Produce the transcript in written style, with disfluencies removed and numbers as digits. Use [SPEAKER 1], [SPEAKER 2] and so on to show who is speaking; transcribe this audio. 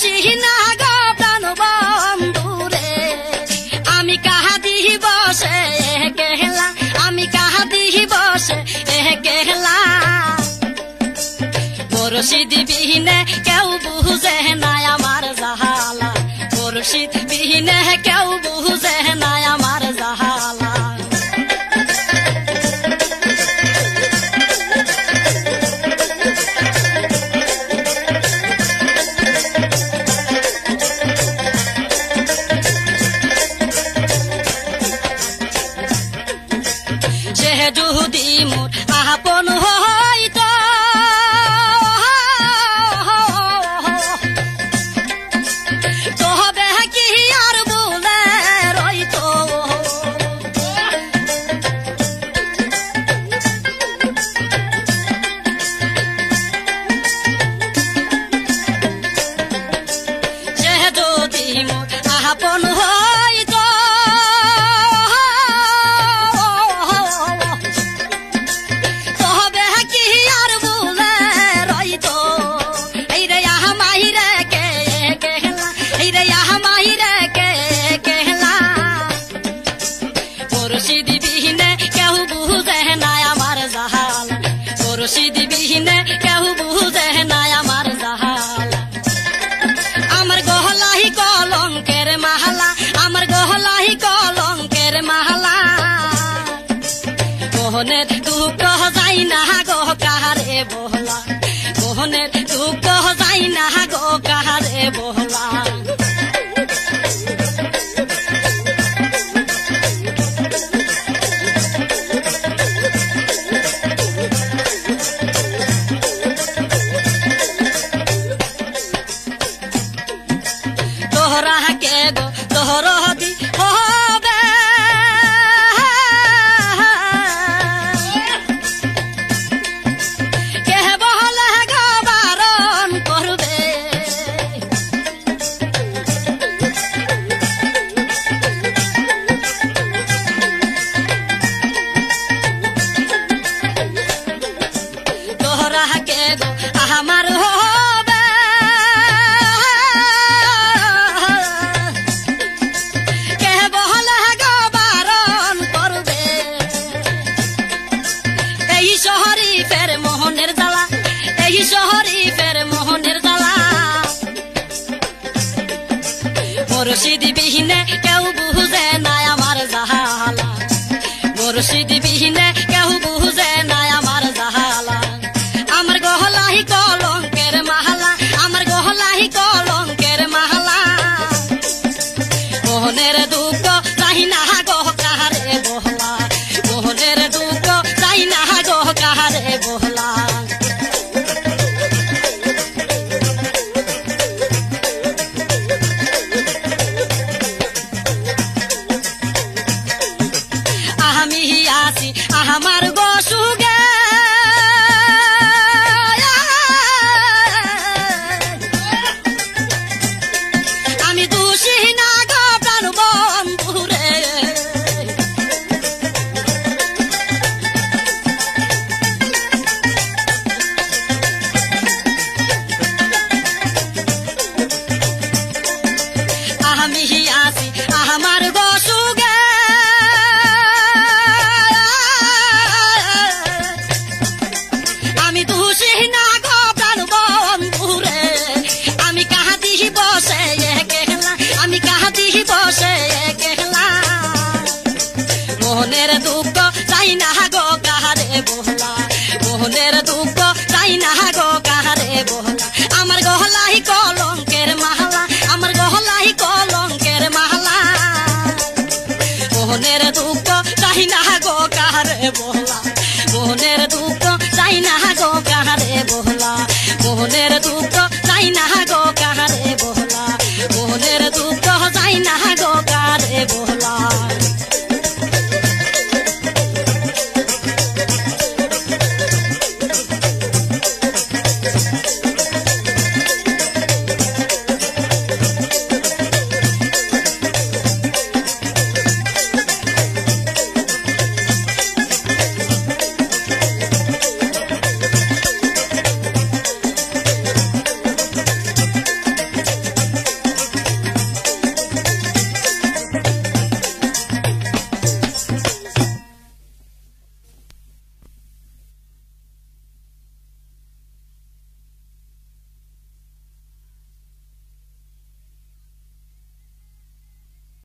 [SPEAKER 1] দোষী না গো প্রাণ বন্ধুরে আমি কাহা দিহি বসে কেহলা আমি কাহা দিহি বসে কেহলা মুর্শিদ বিহীনে কেউ বুঝে না আমার জাহালা মুর্শিদ বিহীনে কেউ বুঝে না আমার জাহালা সে যদি মোর আপন হইত তবে কি আর বলে রইত সে যদি মোর আপন হইত মুর্শিদ বিহীনে কেউ বুঝে না আমার জাহালা মুর্শিদ বিহীনে কেউ বুঝে না আমার জাহালা আমার গহলাহি কলঙ্কের মাহালা আমার গহলাহি কলঙ্কের মাহালা মোহনের দুঃখ যাই না গো কাহারে বহলা মোহনের দুঃখ যাই না গো কাহারে বহলা তোহরা কে গো তোহর হদি হবে কে বহলে গো বারণ করবে তোহরা কে গো আমার হবে শহরিফের মোহনের জ্বালা এই শহরিফের মোহনের জ্বালা মুর্শিদ বিহীনে কেউ বুঝে না আমার জাহালা মুর্শিদ বিহীনে কেউ বুঝে না আমার জাহালা আমার গহলাহি কলঙ্কের মাহালা আমার গহলাহি কলঙ্কের মাহালা মোহনের দুঃখ চাই না গো কাহারে বহলা মোহনের দুঃখ চাই না গো কাহারে বহলা আমি আছি আমার বসুগে আমি দোষী না গো প্রাণ বন্ধুরে আমি আছি আমার বসুগে আমি দোষী না গো প্রাণ বন্ধুরে আমি কাহা দিহি বসে কেহলা আমি কাহা দিহি বসে কেহলা মোহনের দুঃখ চাই না গো কাহারে বহলা মোহনের দুঃখ চাই না গো কাহারে বহলা আমার গহলাহি কলঙ্কের মাহালা আমার গহলাহি কলঙ্কের মাহালা মোহনের দুঃখ চাই না গো কাহারে বহলা মোহনের দুঃখ চাই না গো কাহারে বহলা মোহনের দুঃখ চাই না গো কাহারে বহলা